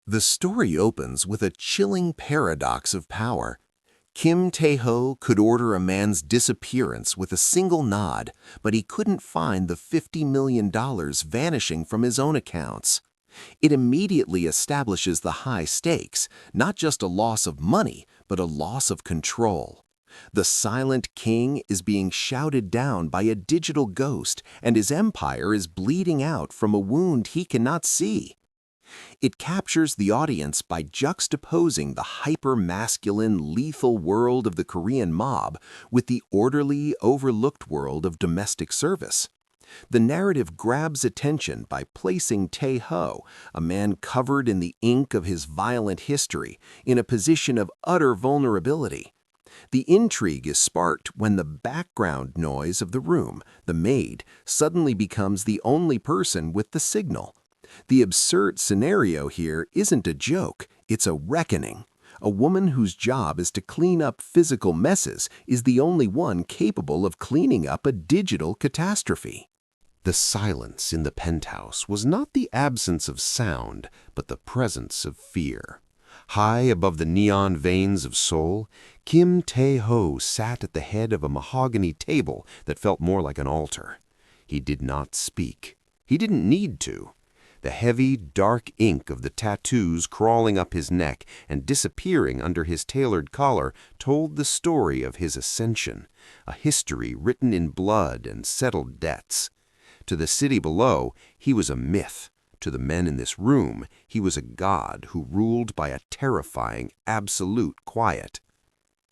The story opens with a chilling paradox of power. Kim Tae-ho could order a man's disappearance with a single nod, but he couldn't find the $50 million vanishing from his own accounts. It immediately establishes the high stakes, not just a loss of money, but a loss of control. The silent king is being shouted down by a digital ghost, and his empire is bleeding out from a wound he cannot see. It captures the audience by juxtaposing the hyper-masculine, lethal world of the Korean mob with the orderly, overlooked world of domestic service. The narrative grabs attention by placing Tae-ho, a man covered in the ink of his violent history, in a position of utter vulnerability. The intrigue is sparked when the background noise of the room, the maid, suddenly becomes the only person with the signal. The absurd scenario here isn't a joke, it's a reckoning. A woman whose job is to clean up physical messes is the only one capable of cleaning up a digital catastrophe. The silence in the penthouse was not the absence of sound, but the presence of fear. High above the neon veins of Seoul, Kim Tae-ho sat at the head of a mahogany table that felt more like an altar. He did not speak. He didn't need to. The heavy, dark ink of the tattoos crawling up his neck and disappearing under his tailored collar told the story of his ascension, a history written in blood and settled debts. To the city below, he was a myth. To the men in this room, he was a god who ruled by a terrifying, absolute quiet.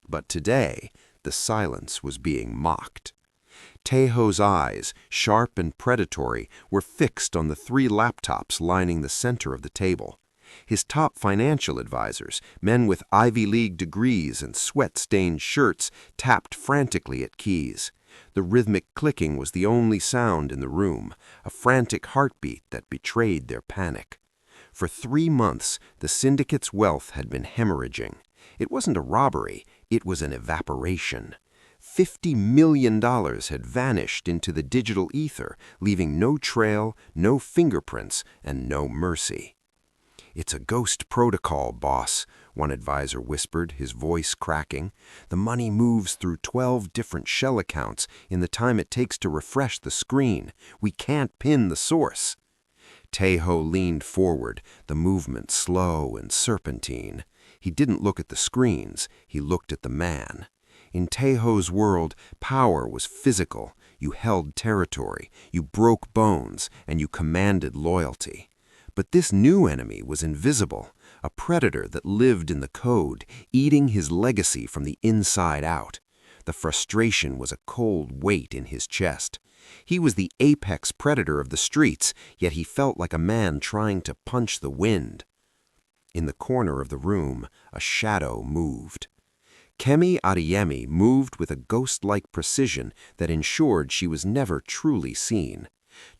But today, the silence was being mocked. Tae-ho's eyes, sharp and predatory, were fixed on the 3 laptops lining the center of the table. His top financial advisors, men with Ivy League degrees and sweat-stained shirts, tapped frantically at keys. The rhythmic clicking was the only sound in the room, a frantic heartbeat that betrayed their panic. For 3 months, the syndicate's wealth had been hemorrhaging. It wasn't a robbery, it was an evaporation. $50 million had vanished into the digital ether, leaving no trail, no fingerprints, and no mercy. "It's a ghost protocol, boss," one advisor whispered, his voice cracking. "The money moves through 12 different shell accounts in the time it takes to refresh the screen. We can't pin the source." Tae-ho leaned forward, the movement slow and serpentine. He didn't look at the screens, he looked at the man. In Tae-ho's world, power was physical. You held territory, you broke bones, and you commanded loyalty. But this new enemy was invisible, a predator that lived in the code, eating his legacy from the inside out. The frustration was a cold weight in his chest. He was the apex predator of the streets, yet he felt like a man trying to punch the wind. In the corner of the room, a shadow moved. Kemi Adeyemi moved with a ghost-like precision that ensured she was never truly seen.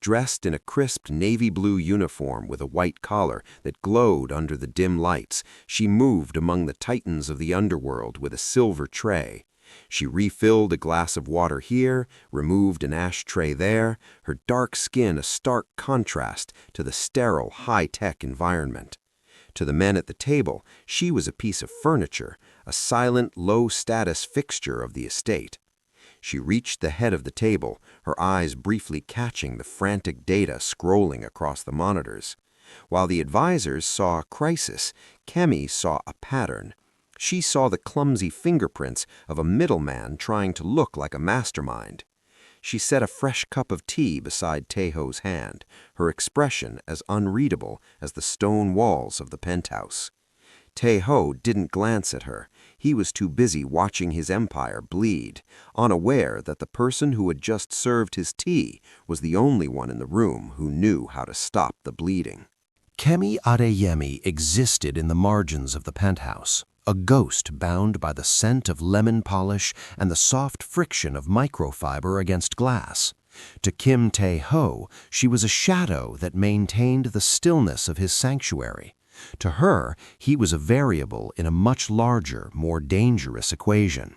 Dressed in a crisp navy blue uniform with a white collar that glowed under the dim lights, she moved among the titans of the underworld with a silver tray. She refilled a glass of water here, removed an ashtray there, her dark skin a stark contrast to the sterile, high-tech environment. To the men at the table, she was a piece of furniture, a silent, low-status fixture of the estate. She reached the head of the table, her eyes briefly catching the frantic data scrolling across the monitors. While the advisors saw a crisis, Kemi saw a pattern. She saw the clumsy fingerprints of a middleman trying to look like a mastermind. She set a fresh cup of tea beside Tae-ho's hand, her expression as unreadable as the stone walls of the penthouse. Tae-ho didn't glance at her. He was too busy watching his empire bleed, unaware that the person who had just served his tea was the only one in the room who knew how to stop the bleeding. Kemi Adeyemi existed in the margins of the penthouse, a ghost bound by the scent of lemon polish and the soft friction of microfiber against glass. To Kim Tae-ho, she was a shadow that maintained the stillness of his sanctuary. To her, he was a variable in a much larger, more dangerous equation.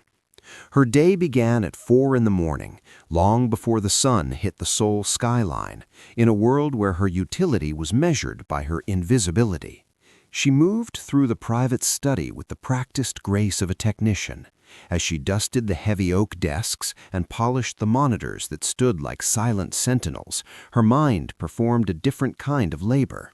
Her day began at 4 in the morning, long before the sun hit the Seoul skyline, in a world where her utility was measured by her invisibility. She moved through the private study with the practiced grace of a technician. As she dusted the heavy oak desks and polished the monitors that stood like silent sentinels, her mind performed a different kind of labor.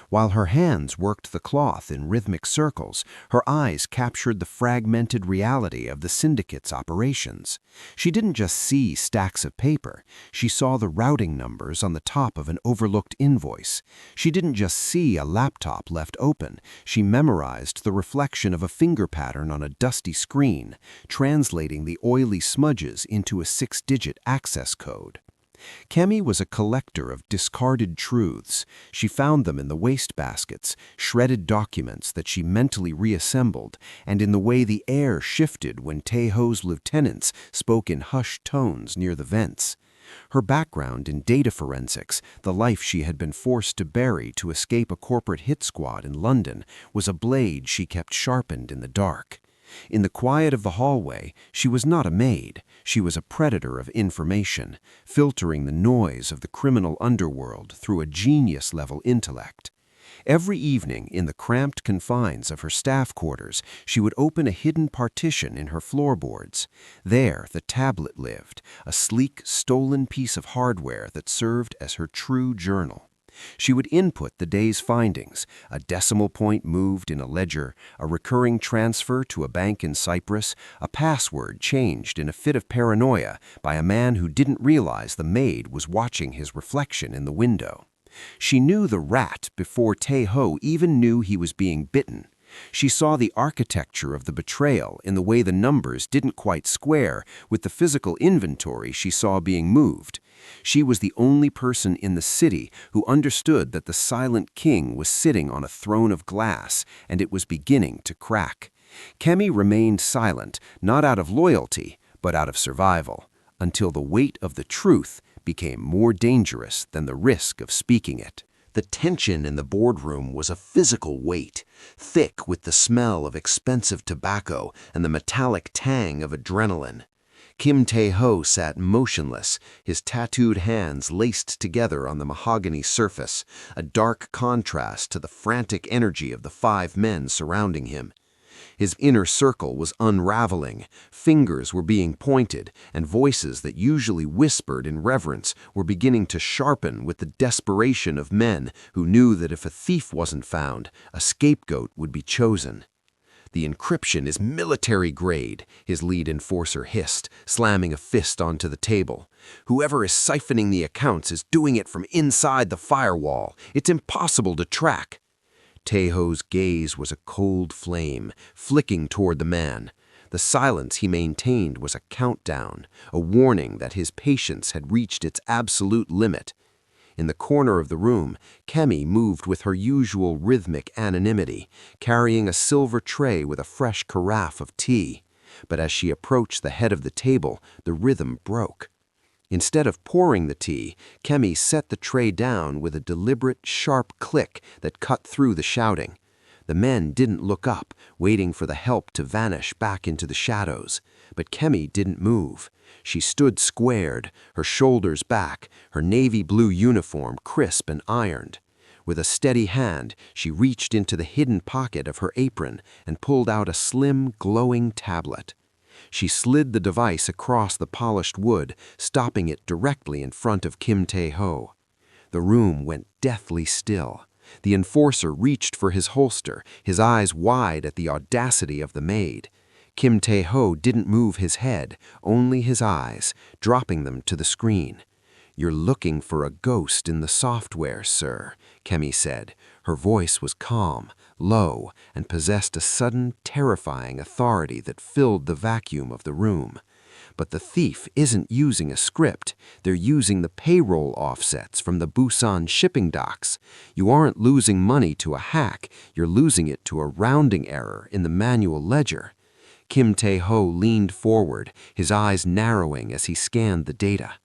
While her hands worked the cloth in rhythmic circles, her eyes captured the fragmented reality of the syndicate's operations. She didn't just see stacks of paper. She saw the routing numbers on the top of an overlooked invoice. She didn't just see a laptop left open. She memorized the reflection of a finger pattern on a dusty screen, translating the oily smudges into a 6-digit access code. Kemi was a collector of discarded truths. She found them in the wastebaskets, shredded documents that she mentally reassembled, and in the way the air shifted when Tae-ho's lieutenants spoke in hushed tones near the vents. Her background in data forensics, the life she had been forced to bury to escape a corporate hit squad in London, was a blade she kept sharpened in the dark. In the quiet of the hallway, she was not a maid. She was a predator of information, filtering the noise of the criminal underworld through a genius-level intellect. Every evening, in the cramped confines of her staff quarters, she would open a hidden partition in her floorboards. There, the tablet lived, a sleek, stolen piece of hardware that served as her true journal. She would input the day's findings, a decimal point moved in a ledger, a recurring transfer to a bank in Cyprus, a password changed in a fit of paranoia by a man who didn't realize the maid was watching his reflection in the window. She knew the rat before Tae-ho even knew he was being bitten. She saw the architecture of the betrayal in the way the numbers didn't quite square with the physical inventory she saw being moved. She was the only person in the city who understood that the silent king was sitting on a throne of glass and it was beginning to crack. Kemi remained silent, not out of loyalty, but out of survival, until the weight of the truth became more dangerous than the risk of speaking it. The tension in the boardroom was a physical weight, thick with the smell of expensive tobacco and the metallic tang of adrenaline. Kim Tae-ho sat motionless, his tattooed hands laced together on the mahogany surface, a dark contrast to the frantic energy of the 5 men surrounding him. His inner circle was unraveling, fingers were being pointed, and voices that usually whispered in reverence were beginning to sharpen with the desperation of men who knew that if a thief wasn't found, a scapegoat would be chosen. "The encryption is military grade," his lead enforcer hissed, slamming a fist onto the table. "Whoever is siphoning the accounts is doing it from inside the firewall. It's impossible to track." Tae-ho's gaze was a cold flame, flicking toward the man. The silence he maintained was a countdown, a warning that his patience had reached its absolute limit. In the corner of the room, Kemi moved with her usual rhythmic anonymity, carrying a silver tray with a fresh carafe of tea. But as she approached the head of the table, the rhythm broke. Instead of pouring the tea, Kemi set the tray down with a deliberate, sharp click that cut through the shouting. The men didn't look up, waiting for the help to vanish back into the shadows. But Kemi didn't move. She stood squared, her shoulders back, her navy blue uniform crisp and ironed. With a steady hand, she reached into the hidden pocket of her apron and pulled out a slim, glowing tablet. She slid the device across the polished wood, stopping it directly in front of Kim Tae-ho. The room went deathly still. The enforcer reached for his holster, his eyes wide at the audacity of the maid. Kim Tae-ho didn't move his head, only his eyes, dropping them to the screen. "You're looking for a ghost in the software, sir," Kemi said. Her voice was calm, low, and possessed a sudden, terrifying authority that filled the vacuum of the room. "But the thief isn't using a script. They're using the payroll offsets from the Busan shipping docks. You aren't losing money to a hack, you're losing it to a rounding error in the manual ledger." Kim Tae-ho leaned forward, his eyes narrowing as he scanned the data.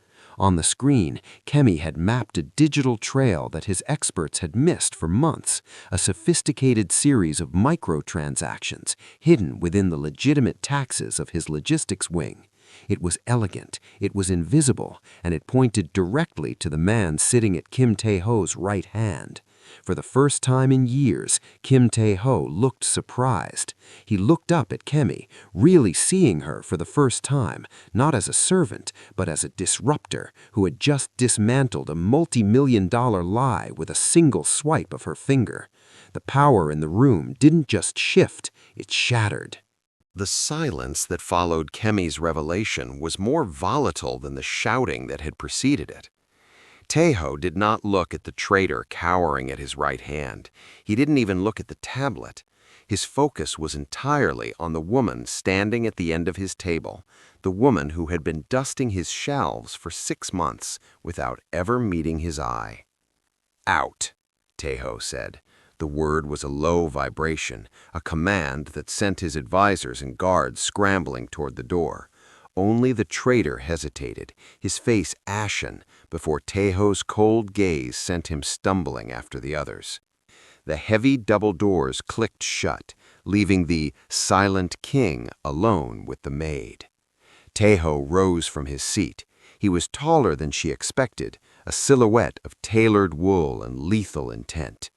On the screen, Kemi had mapped a digital trail that his experts had missed for months, a sophisticated series of microtransactions hidden within the legitimate taxes of his logistics wing. It was elegant, it was invisible, and it pointed directly to the man sitting at Kim Tae-ho's right hand. For the first time in years, Kim Tae-ho looked surprised. He looked up at Kemi, really seeing her for the first time, not as a servant, but as a disruptor who had just dismantled a multi-million-dollar lie with a single swipe of her finger. The power in the room didn't just shift, it shattered. The silence that followed Kemi's revelation was more volatile than the shouting that had preceded it. Tae-ho did not look at the traitor cowering at his right hand. He didn't even look at the tablet. His focus was entirely on the woman standing at the end of his table, the woman who had been dusting his shelves for 6 months without ever meeting his eye. "Out," Tae-ho said. The word was a low vibration, a command that sent his advisors and guards scrambling toward the door. Only the traitor hesitated, his face ashen, before Tae-ho's cold gaze sent him stumbling after the others. The heavy double doors clicked shut, leaving the silent king alone with the maid. Tae-ho rose from his seat. He was taller than she expected, a silhouette of tailored wool and lethal intent.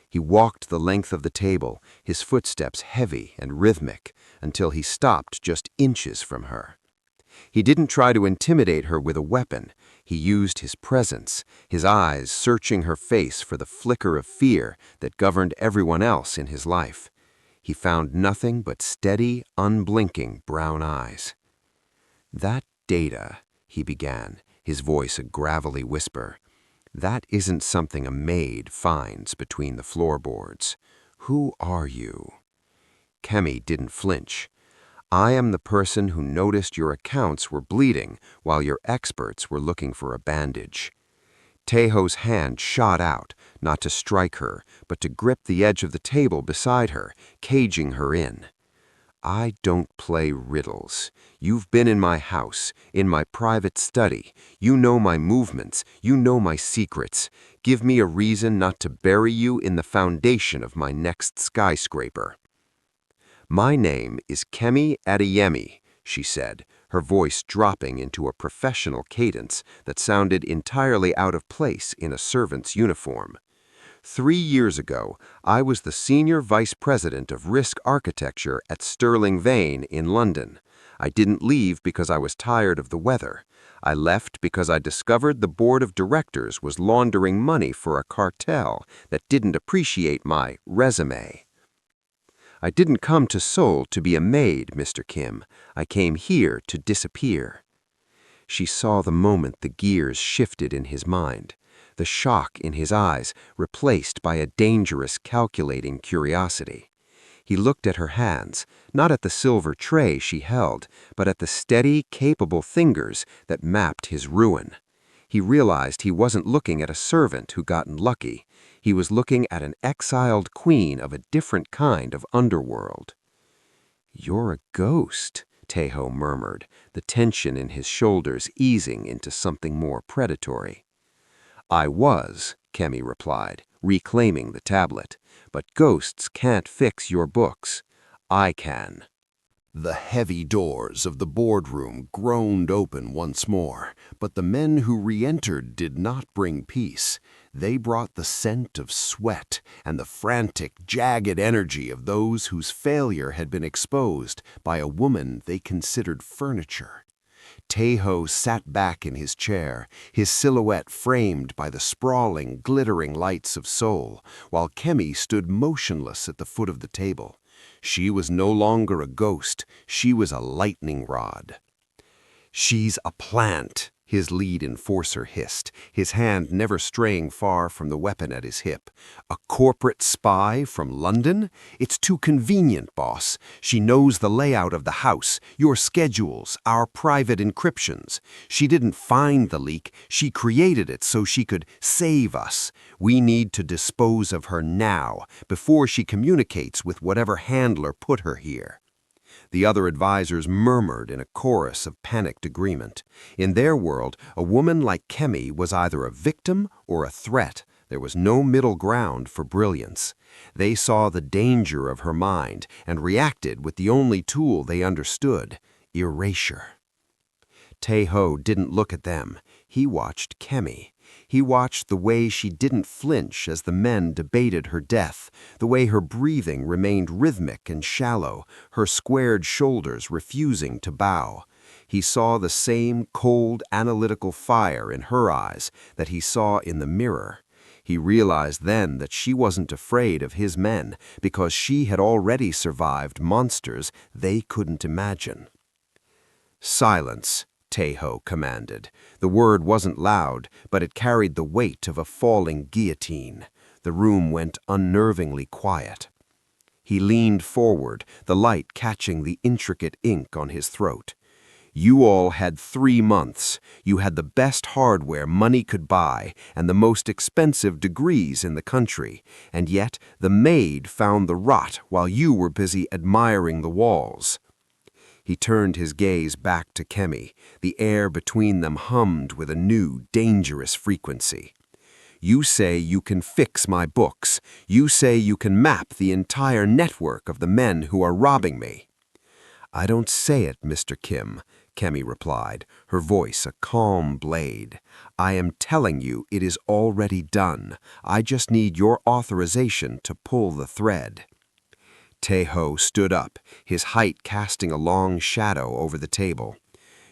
He walked the length of the table, his footsteps heavy and rhythmic, until he stopped just inches from her. He didn't try to intimidate her with a weapon. He used his presence, his eyes searching her face for the flicker of fear that governed everyone else in his life. He found nothing but steady, unblinking brown eyes. "That data," he began, his voice a gravelly whisper, "that isn't something a maid finds between the floorboards. Who are you?" Kemi didn't flinch. "I am the person who noticed your accounts were bleeding while your experts were looking for a bandage." Tae-ho's hand shot out, not to strike her, but to grip the edge of the table beside her, caging her in. "I don't play riddles. You've been in my house, in my private study. You know my movements. You know my secrets. Give me a reason not to bury you in the foundation of my next skyscraper." "My name is Kemi Adeyemi," she said, her voice dropping into a professional cadence that sounded entirely out of place in a servant's uniform. 3 years ago, I was the Senior Vice President of Risk Architecture at Sterling Vane in London. I didn't leave because I was tired of the weather. I left because I discovered the board of directors was laundering money for a cartel that didn't appreciate my resume. I didn't come to Seoul to be a maid, Mr. Kim. I came here to disappear." She saw the moment the gears shifted in his mind, the shock in his eyes replaced by a dangerous, calculating curiosity. He looked at her hands, not at the silver tray she held, but at the steady, capable fingers that mapped his ruin. He realized he wasn't looking at a servant who gotten lucky. He was looking at an exiled queen of a different kind of underworld. "You're a ghost," Tae-ho murmured, the tension in his shoulders easing into something more predatory. "I was," Kemi replied, reclaiming the tablet. "But ghosts can't fix your books. I can." The heavy doors of the boardroom groaned open once more, but the men who re-entered did not bring peace. They brought the scent of sweat and the frantic, jagged energy of those whose failure had been exposed by a woman they considered furniture. Tae-ho sat back in his chair, his silhouette framed by the sprawling, glittering lights of Seoul, while Kemi stood motionless at the foot of the table. She was no longer a ghost, she was a lightning rod. "She's a plant," his lead enforcer hissed, his hand never straying far from the weapon at his hip. "A corporate spy from London? It's too convenient, boss. She knows the layout of the house, your schedules, our private encryptions. She didn't find the leak, she created it so she could save us. We need to dispose of her now, before she communicates with whatever handler put her here." The other advisors murmured in a chorus of panicked agreement. In their world, a woman like Kemi was either a victim or a threat. There was no middle ground for brilliance. They saw the danger of her mind and reacted with the only tool they understood: erasure. Tae-ho didn't look at them. He watched Kemi. He watched the way she didn't flinch as the men debated her death, the way her breathing remained rhythmic and shallow, her squared shoulders refusing to bow. He saw the same cold, analytical fire in her eyes that he saw in the mirror. He realized then that she wasn't afraid of his men because she had already survived monsters they couldn't imagine. "Silence," Tae-ho commanded. The word wasn't loud, but it carried the weight of a falling guillotine. The room went unnervingly quiet. He leaned forward, the light catching the intricate ink on his throat. "You all had 3 months. You had the best hardware money could buy and the most expensive degrees in the country, and yet the Maid found the rot while you were busy admiring the walls." He turned his gaze back to Kemi. The air between them hummed with a new, dangerous frequency. "You say you can fix my books. You say you can map the entire network of the men who are robbing me." "I don't say it, Mr. Kim," Kemi replied, her voice a calm blade. "I am telling you it is already done. I just need your authorization to pull the thread." Tae-ho stood up, his height casting a long shadow over the table.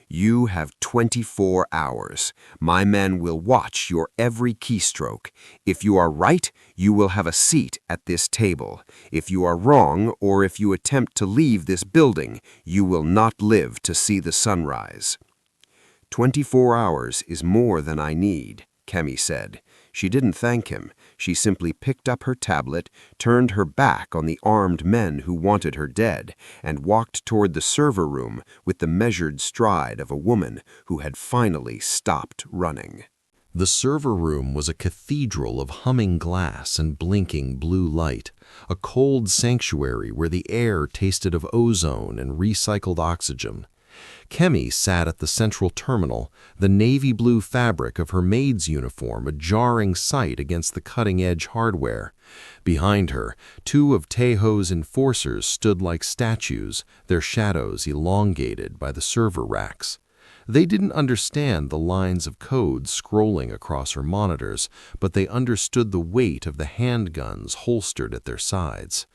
"You have 24 hours. My men will watch your every keystroke. If you are right, you will have a seat at this table. If you are wrong, or if you attempt to leave this building, you will not live to see the sunrise." 24 hours is more than I need," Kemi said. She didn't thank him. She simply picked up her tablet, turned her back on the armed men who wanted her dead, and walked toward the server room with the measured stride of a woman who had finally stopped running. The server room was a cathedral of humming glass and blinking blue light, a cold sanctuary where the air tasted of ozone and recycled oxygen. Kemi sat at the central terminal, the navy blue fabric of her maid's uniform a jarring sight against the cutting-edge hardware. Behind her, 2 of Tae-ho's enforcers stood like statues, their shadows elongated by the server racks. They didn't understand the lines of code scrolling across her monitors, but they understood the weight of the handguns holstered at their sides.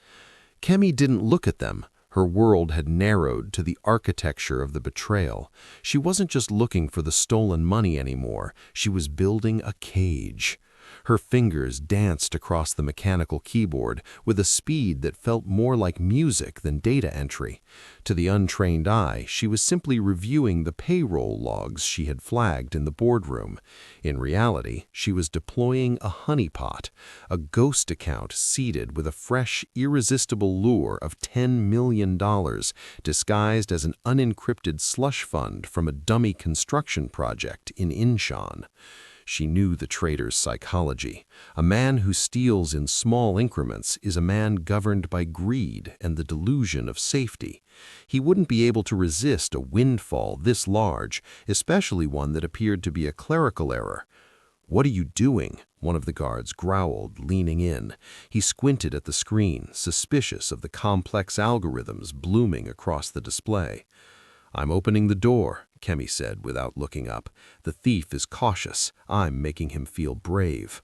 Kemi didn't look at them. Her world had narrowed to the architecture of the betrayal. She wasn't just looking for the stolen money anymore. She was building a cage. Her fingers danced across the mechanical keyboard with a speed that felt more like music than data entry. To the untrained eye, she was simply reviewing the payroll logs she had flagged in the boardroom. In reality, she was deploying a honeypot, a ghost account seeded with a fresh, irresistible lure of $10 million, disguised as an unencrypted slush fund from a dummy construction project in Incheon. She knew the trader's psychology. A man who steals in small increments is a man governed by greed and the delusion of safety. He wouldn't be able to resist a windfall this large, especially one that appeared to be a clerical error. "What are you doing?" one of the guards growled, leaning in. He squinted at the screen, suspicious of the complex algorithms blooming across the display. "I'm opening the door," Kemi said without looking up. "The thief is cautious. I'm making him feel brave."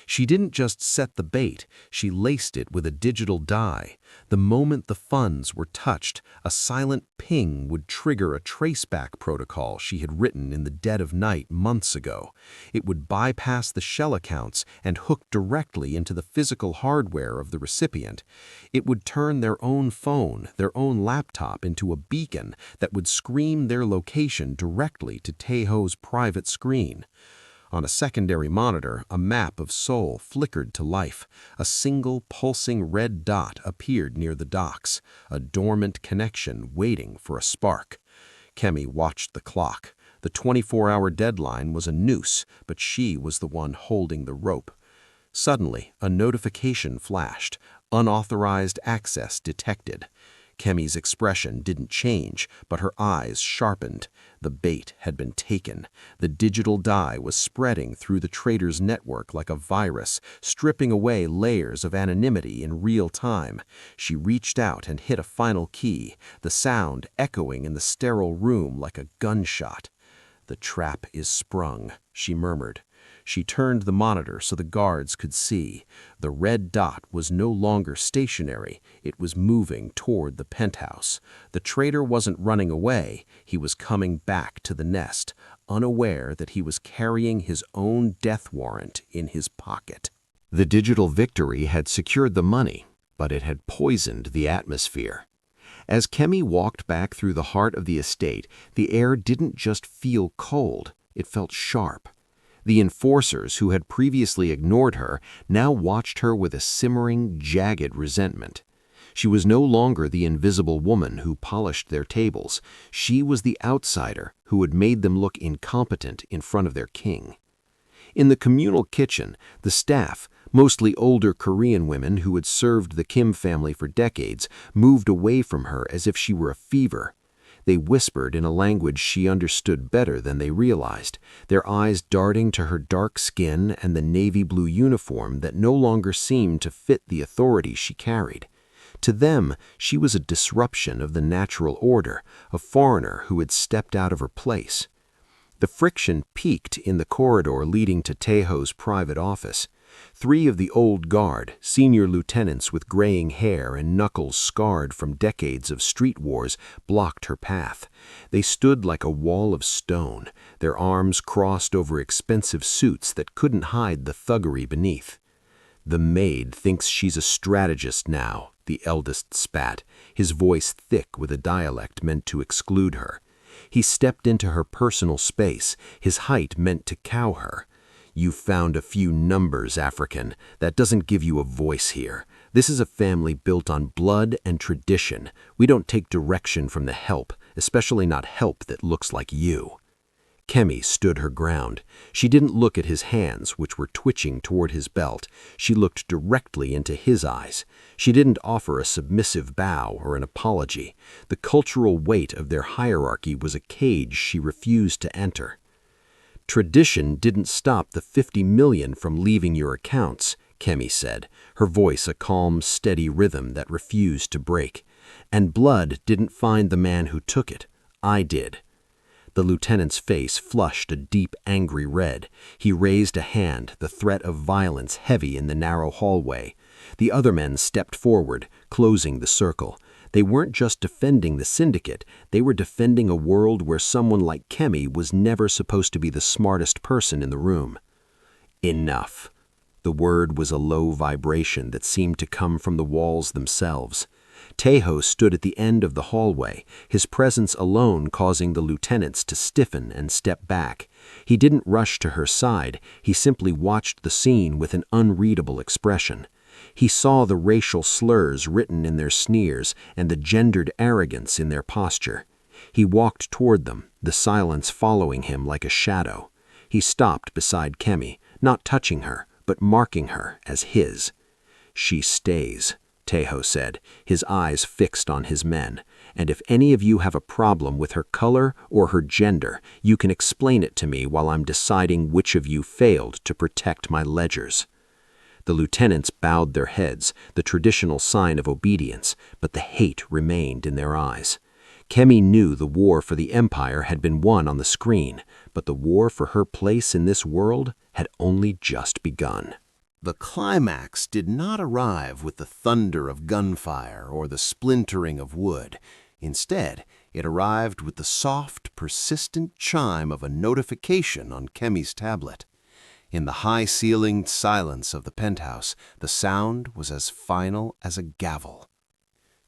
She didn't just set the bait, she laced it with a digital die. The moment the funds were touched, a silent ping would trigger a traceback protocol she had written in the dead of night months ago. It would bypass the shell accounts and hook directly into the physical hardware of the recipient. It would turn their own phone, their own laptop, into a beacon that would scream their location directly to Tae-ho's private screen. On a secondary monitor, a map of Seoul flickered to life. A single pulsing red dot appeared near the docks, a dormant connection waiting for a spark. Kemi watched the clock. The 24-hour deadline was a noose, but she was the one holding the rope. Suddenly, a notification flashed. Unauthorized access detected. Kemi's expression didn't change, but her eyes sharpened. The bait had been taken. The digital die was spreading through the trader's network like a virus, stripping away layers of anonymity in real time. She reached out and hit a final key, the sound echoing in the sterile room like a gunshot. "The trap is sprung," she murmured. She turned the monitor so the guards could see. The red dot was no longer stationary. It was moving toward the penthouse. The traitor wasn't running away. He was coming back to the nest, unaware that he was carrying his own death warrant in his pocket. The digital victory had secured the money, but it had poisoned the atmosphere. As Kemi walked back through the heart of the estate, the air didn't just feel cold, it felt sharp. The enforcers who had previously ignored her now watched her with a simmering, jagged resentment. She was no longer the invisible woman who polished their tables. She was the outsider who had made them look incompetent in front of their king. In the communal kitchen, the staff, mostly older Korean women who had served the Kim family for decades, moved away from her as if she were a fever. They whispered in a language she understood better than they realized, their eyes darting to her dark skin and the navy blue uniform that no longer seemed to fit the authority she carried. To them, she was a disruption of the natural order, a foreigner who had stepped out of her place. The friction peaked in the corridor leading to Tae-ho's private office. 3 of the old guard, senior lieutenants with graying hair and knuckles scarred from decades of street wars, blocked her path. They stood like a wall of stone, their arms crossed over expensive suits that couldn't hide the thuggery beneath. "The Maid thinks she's a strategist now," the eldest spat, his voice thick with a dialect meant to exclude her. He stepped into her personal space, his height meant to cow her. "You've found a few numbers, African. That doesn't give you a voice here. This is a family built on blood and tradition. We don't take direction from the help, especially not help that looks like you." Kemi stood her ground. She didn't look at his hands, which were twitching toward his belt. She looked directly into his eyes. She didn't offer a submissive bow or an apology. The cultural weight of their hierarchy was a cage she refused to enter. "Tradition didn't stop the 50 million from leaving your accounts," Kemi said, her voice a calm, steady rhythm that refused to break. "And blood didn't find the man who took it. I did." The lieutenant's face flushed a deep, angry red. He raised a hand, the threat of violence heavy in the narrow hallway. The other men stepped forward, closing the circle. They weren't just defending the syndicate, they were defending a world where someone like Kemi was never supposed to be the smartest person in the room. Enough. The word was a low vibration that seemed to come from the walls themselves. Tae-ho stood at the end of the hallway, his presence alone causing the lieutenants to stiffen and step back. He didn't rush to her side, he simply watched the scene with an unreadable expression. He saw the racial slurs written in their sneers and the gendered arrogance in their posture. He walked toward them, the silence following him like a shadow. He stopped beside Kemi, not touching her, but marking her as his. "She stays," Tae-ho said, his eyes fixed on his men. "And if any of you have a problem with her color or her gender, you can explain it to me while I'm deciding which of you failed to protect my ledgers." The lieutenants bowed their heads, the traditional sign of obedience, but the hate remained in their eyes. Kemi knew the war for the empire had been won on the screen, but the war for her place in this world had only just begun. The climax did not arrive with the thunder of gunfire or the splintering of wood. Instead, it arrived with the soft, persistent chime of a notification on Kemi's tablet. In the high-ceilinged silence of the penthouse, the sound was as final as a gavel.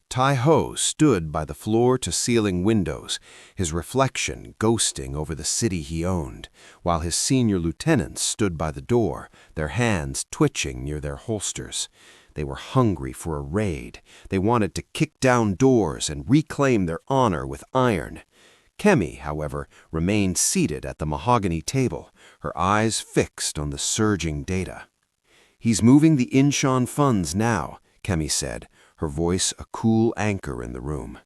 Tae-ho stood by the floor-to-ceiling windows, his reflection ghosting over the city he owned, while his senior lieutenants stood by the door, their hands twitching near their holsters. They were hungry for a raid. They wanted to kick down doors and reclaim their honor with iron. Kemi, however, remained seated at the mahogany table, her eyes fixed on the surging data. "He's moving the Incheon funds now," Kemi said, her voice a cool anchor in the room.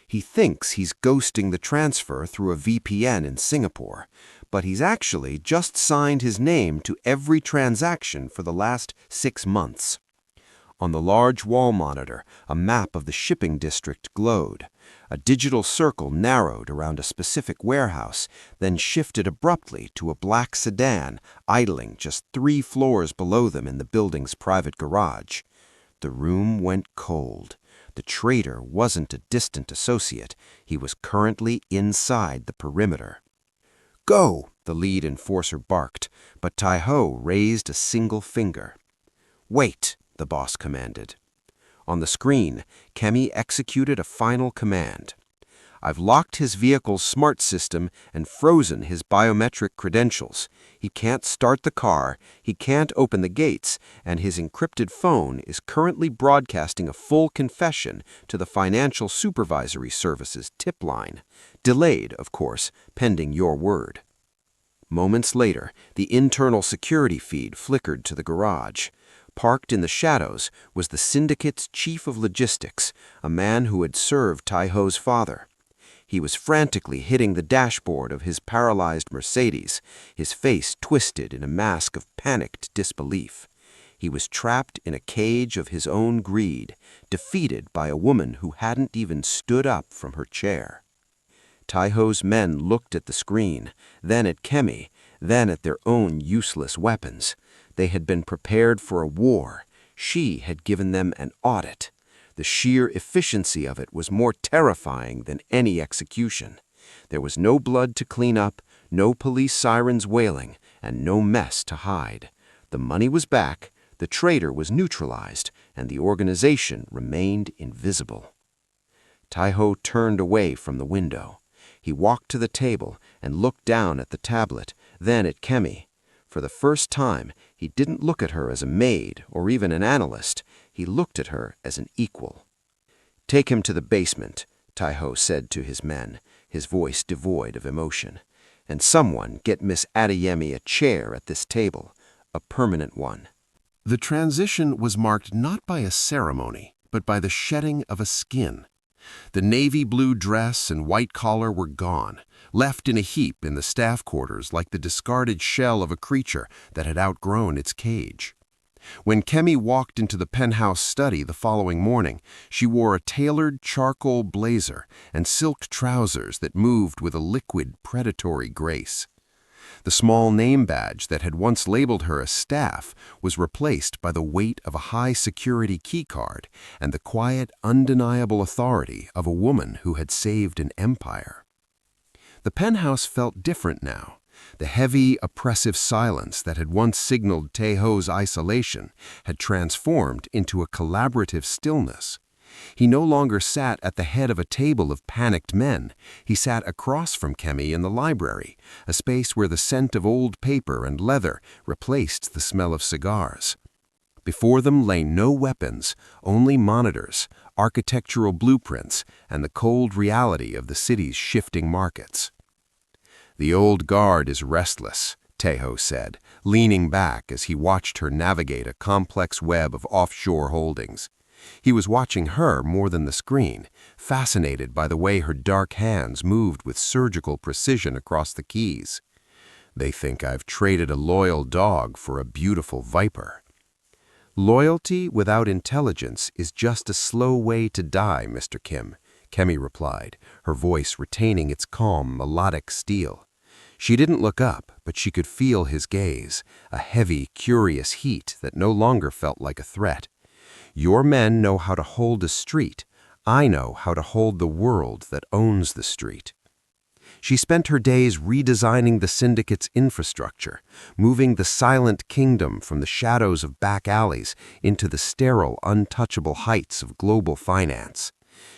"He thinks he's ghosting the transfer through a VPN in Singapore, but he's actually just signed his name to every transaction for the last 6 months. On the large wall monitor, a map of the shipping district glowed. A digital circle narrowed around a specific warehouse, then shifted abruptly to a black sedan idling just 3 floors below them in the building's private garage. The room went cold. The traitor wasn't a distant associate. He was currently inside the perimeter. "Go!" the lead enforcer barked, but Tae-ho raised a single finger. "Wait!" the boss commanded. On the screen, Kemi executed a final command. "I've locked his vehicle's smart system and frozen his biometric credentials. He can't start the car, he can't open the gates, and his encrypted phone is currently broadcasting a full confession to the Financial Supervisory Services tip line. Delayed, of course, pending your word." Moments later, the internal security feed flickered to the garage. Parked in the shadows was the syndicate's chief of logistics, a man who had served Tae-ho's father. He was frantically hitting the dashboard of his paralyzed Mercedes, his face twisted in a mask of panicked disbelief. He was trapped in a cage of his own greed, defeated by a woman who hadn't even stood up from her chair. Tae-ho's men looked at the screen, then at Kemi, then at their own useless weapons. They had been prepared for a war. She had given them an audit. The sheer efficiency of it was more terrifying than any execution. There was no blood to clean up, no police sirens wailing, and no mess to hide. The money was back, the traitor was neutralized, and the organization remained invisible. Tae-ho turned away from the window. He walked to the table and looked down at the tablet, then at Kemi. For the first time, he didn't look at her as a maid or even an analyst. He looked at her as an equal. "Take him to the basement," Tae-ho said to his men, his voice devoid of emotion. "And someone get Miss Adeyemi a chair at this table, a permanent one." The transition was marked not by a ceremony, but by the shedding of a skin. The navy blue dress and white collar were gone, left in a heap in the staff quarters like the discarded shell of a creature that had outgrown its cage. When Kemi walked into the penthouse study the following morning, she wore a tailored charcoal blazer and silk trousers that moved with a liquid, predatory grace. The small name badge that had once labeled her a staff was replaced by the weight of a high-security keycard and the quiet, undeniable authority of a woman who had saved an empire. The penthouse felt different now. The heavy, oppressive silence that had once signaled Tae-ho's isolation had transformed into a collaborative stillness. He no longer sat at the head of a table of panicked men. He sat across from Kemi in the library, a space where the scent of old paper and leather replaced the smell of cigars. Before them lay no weapons, only monitors, architectural blueprints, and the cold reality of the city's shifting markets. "The old guard is restless," Tae-ho said, leaning back as he watched her navigate a complex web of offshore holdings. He was watching her more than the screen, fascinated by the way her dark hands moved with surgical precision across the keys. "They think I've traded a loyal dog for a beautiful viper." "Loyalty without intelligence is just a slow way to die, Mr. Kim," Kemi replied, her voice retaining its calm, melodic steel. She didn't look up, but she could feel his gaze, a heavy, curious heat that no longer felt like a threat. "Your men know how to hold a street. I know how to hold the world that owns the street." She spent her days redesigning the syndicate's infrastructure, moving the silent kingdom from the shadows of back alleys into the sterile, untouchable heights of global finance.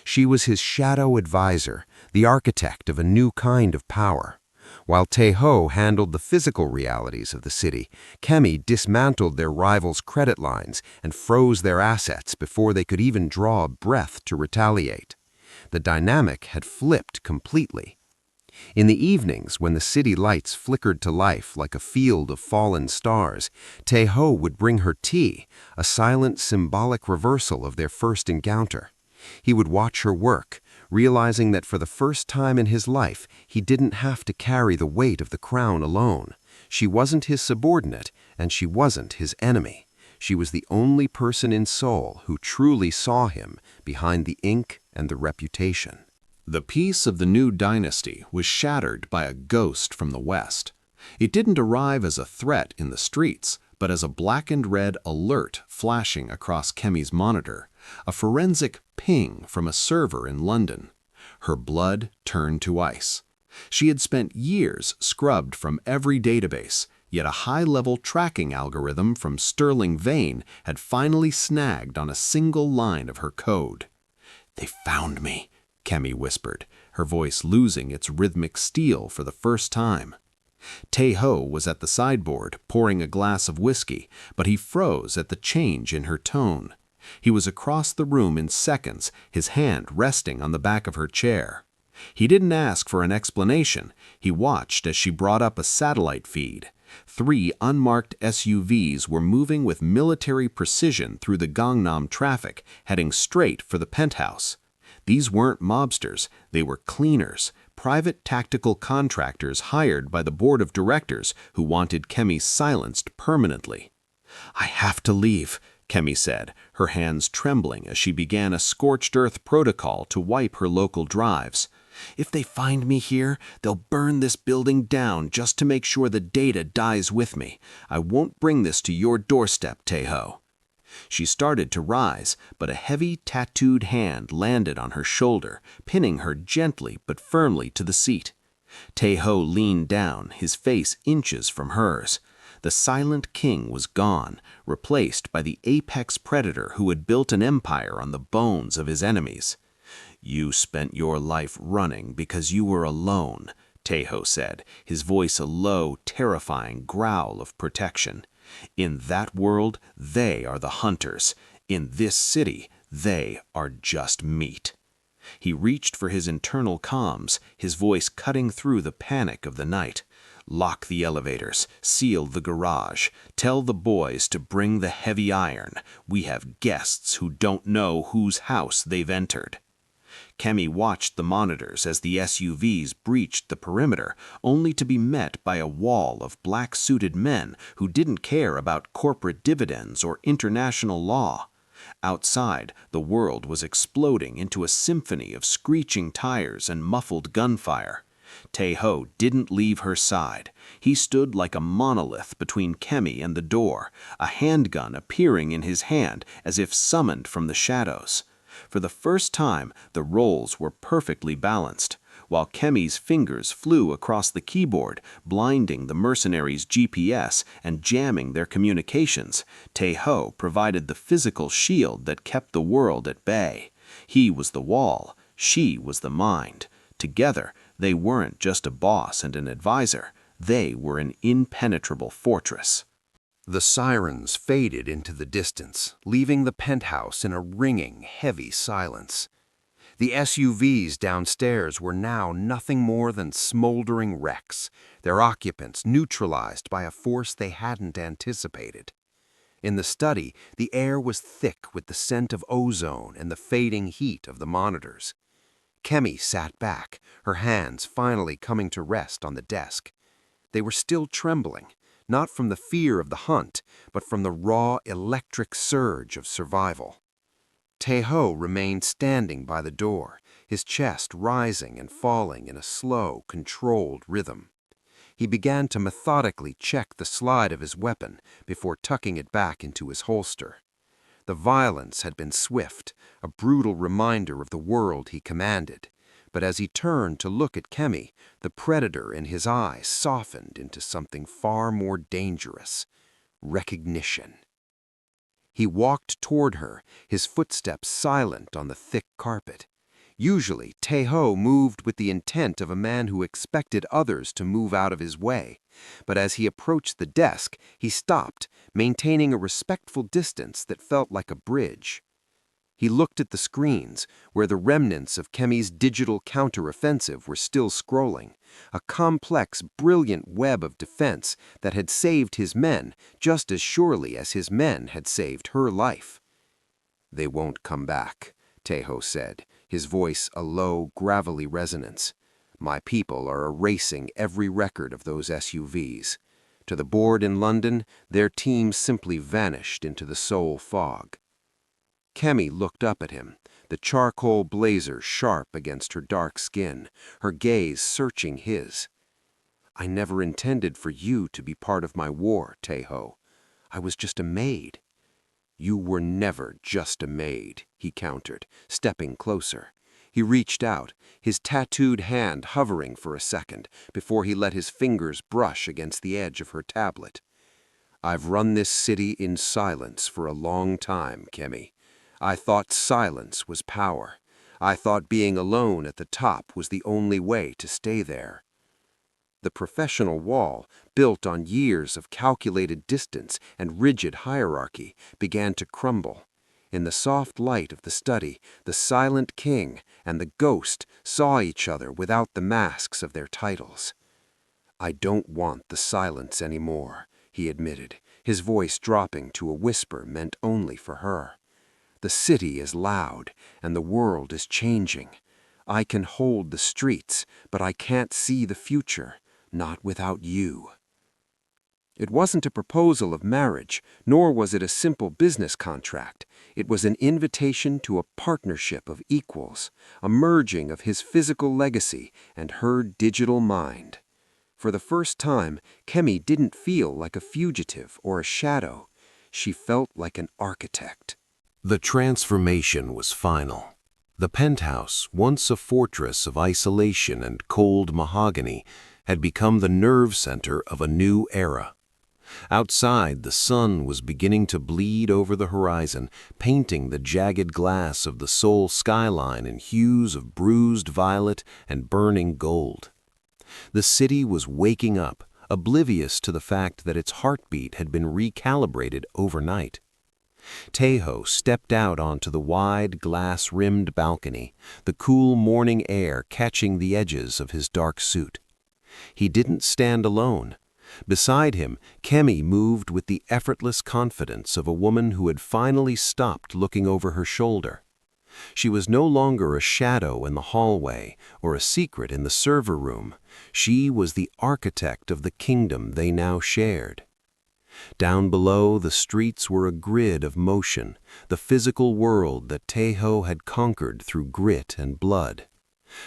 She was his shadow advisor, the architect of a new kind of power. While Tae-ho handled the physical realities of the city, Kemi dismantled their rivals' credit lines and froze their assets before they could even draw a breath to retaliate. The dynamic had flipped completely. In the evenings, when the city lights flickered to life like a field of fallen stars, Tae-ho would bring her tea, a silent, symbolic reversal of their first encounter. He would watch her work, realizing that for the first time in his life, he didn't have to carry the weight of the crown alone. She wasn't his subordinate, and she wasn't his enemy. She was the only person in Seoul who truly saw him behind the ink and the reputation. The peace of the new dynasty was shattered by a ghost from the west. It didn't arrive as a threat in the streets, but as a black and red alert flashing across Kemi's monitor, a forensic ping from a server in London. Her blood turned to ice. She had spent years scrubbed from every database, yet a high-level tracking algorithm from Sterling Vane had finally snagged on a single line of her code. "They found me," Kemi whispered, her voice losing its rhythmic steel for the first time. Tae-ho was at the sideboard, pouring a glass of whiskey, but he froze at the change in her tone. He was across the room in seconds, his hand resting on the back of her chair. He didn't ask for an explanation. He watched as she brought up a satellite feed. 3 unmarked SUVs were moving with military precision through the Gangnam traffic, heading straight for the penthouse. These weren't mobsters, they were cleaners, private tactical contractors hired by the board of directors who wanted Kemi silenced permanently. "I have to leave," Kemi said, her hands trembling as she began a scorched earth protocol to wipe her local drives. "If they find me here, they'll burn this building down just to make sure the data dies with me. I won't bring this to your doorstep, Tae-ho." She started to rise, but a heavy, tattooed hand landed on her shoulder, pinning her gently but firmly to the seat. Tae-ho leaned down, his face inches from hers. The silent king was gone, replaced by the apex predator who had built an empire on the bones of his enemies. "You spent your life running because you were alone," Tae-ho said, his voice a low, terrifying growl of protection. "In that world, they are the hunters. In this city, they are just meat." He reached for his internal comms, his voice cutting through the panic of the night. "Lock the elevators, seal the garage, tell the boys to bring the heavy iron. We have guests who don't know whose house they've entered." Kemi watched the monitors as the SUVs breached the perimeter, only to be met by a wall of black-suited men who didn't care about corporate dividends or international law. Outside, the world was exploding into a symphony of screeching tires and muffled gunfire. Tae-ho didn't leave her side. He stood like a monolith between Kemi and the door, a handgun appearing in his hand as if summoned from the shadows. For the first time, the roles were perfectly balanced. While Kemi's fingers flew across the keyboard, blinding the mercenaries' GPS and jamming their communications, Tae-ho provided the physical shield that kept the world at bay. He was the wall, she was the mind. Together, they weren't just a boss and an advisor, they were an impenetrable fortress. The sirens faded into the distance, leaving the penthouse in a ringing, heavy silence. The SUVs downstairs were now nothing more than smoldering wrecks, their occupants neutralized by a force they hadn't anticipated. In the study, the air was thick with the scent of ozone and the fading heat of the monitors. Kemi sat back, her hands finally coming to rest on the desk. They were still trembling, not from the fear of the hunt, but from the raw electric surge of survival. Tae-ho remained standing by the door, his chest rising and falling in a slow, controlled rhythm. He began to methodically check the slide of his weapon before tucking it back into his holster. The violence had been swift, a brutal reminder of the world he commanded. But as he turned to look at Kemi, the predator in his eyes softened into something far more dangerous: recognition. He walked toward her, his footsteps silent on the thick carpet. Usually, Tae-ho moved with the intent of a man who expected others to move out of his way. But as he approached the desk, he stopped, maintaining a respectful distance that felt like a bridge. He looked at the screens, where the remnants of Kemi's digital counteroffensive were still scrolling, a complex, brilliant web of defense that had saved his men just as surely as his men had saved her life. "They won't come back," Tae-ho said, his voice a low, gravelly resonance. "My people are erasing every record of those SUVs. To the board in London, their team simply vanished into the Seoul fog. Kemi looked up at him, the charcoal blazer sharp against her dark skin, her gaze searching his. "I never intended for you to be part of my war, Tae-ho. I was just a maid." "You were never just a maid," he countered, stepping closer. He reached out, his tattooed hand hovering for a second before he let his fingers brush against the edge of her tablet. "I've run this city in silence for a long time, Kemi. I thought silence was power. I thought being alone at the top was the only way to stay there." The professional wall, built on years of calculated distance and rigid hierarchy, began to crumble. In the soft light of the study, the silent king and the ghost saw each other without the masks of their titles. "I don't want the silence anymore," he admitted, his voice dropping to a whisper meant only for her. "The city is loud, and the world is changing. I can hold the streets, but I can't see the future, not without you." It wasn't a proposal of marriage, nor was it a simple business contract. It was an invitation to a partnership of equals, a merging of his physical legacy and her digital mind. For the first time, Kemi didn't feel like a fugitive or a shadow. She felt like an architect. The transformation was final. The penthouse, once a fortress of isolation and cold mahogany, had become the nerve center of a new era. Outside, the sun was beginning to bleed over the horizon, painting the jagged glass of the Seoul skyline in hues of bruised violet and burning gold. The city was waking up, oblivious to the fact that its heartbeat had been recalibrated overnight. Tae-ho stepped out onto the wide, glass-rimmed balcony, the cool morning air catching the edges of his dark suit. He didn't stand alone. Beside him, Kemi moved with the effortless confidence of a woman who had finally stopped looking over her shoulder. She was no longer a shadow in the hallway or a secret in the server room. She was the architect of the kingdom they now shared. Down below, the streets were a grid of motion, the physical world that Tae-ho had conquered through grit and blood.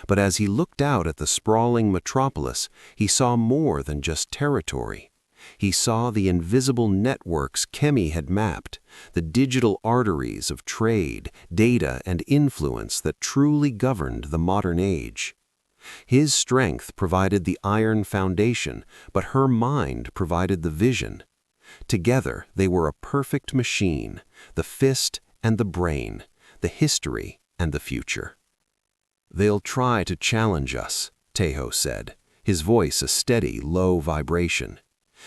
But as he looked out at the sprawling metropolis, he saw more than just territory. He saw the invisible networks Kemi had mapped, the digital arteries of trade, data, and influence that truly governed the modern age. His strength provided the iron foundation, but her mind provided the vision. Together, they were a perfect machine, the fist and the brain, the history and the future. "They'll try to challenge us," Tae-ho said, his voice a steady, low vibration.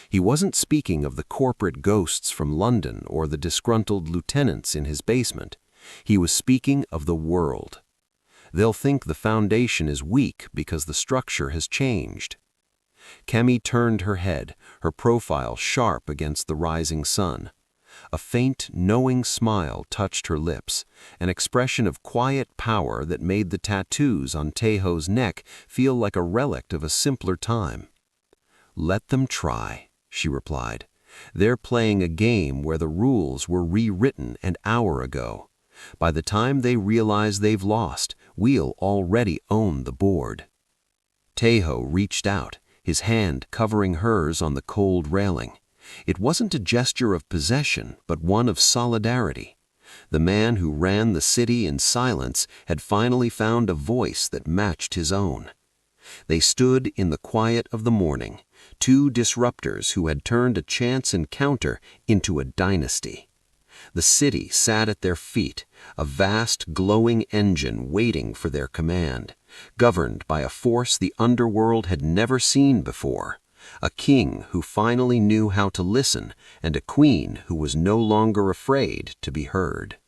He wasn't speaking of the corporate ghosts from London or the disgruntled lieutenants in his basement. He was speaking of the world. "They'll think the foundation is weak because the structure has changed." Kemi turned her head, her profile sharp against the rising sun. A faint, knowing smile touched her lips, an expression of quiet power that made the tattoos on Tae-ho's neck feel like a relic of a simpler time. "Let them try," she replied. "They're playing a game where the rules were rewritten an hour ago. By the time they realize they've lost, we'll already own the board." Tae-ho reached out, his hand covering hers on the cold railing. It wasn't a gesture of possession, but one of solidarity. The man who ran the city in silence had finally found a voice that matched his own. They stood in the quiet of the morning, two disruptors who had turned a chance encounter into a dynasty. The city sat at their feet, a vast glowing engine waiting for their command, governed by a force the underworld had never seen before, a king who finally knew how to listen, and a queen who was no longer afraid to be heard.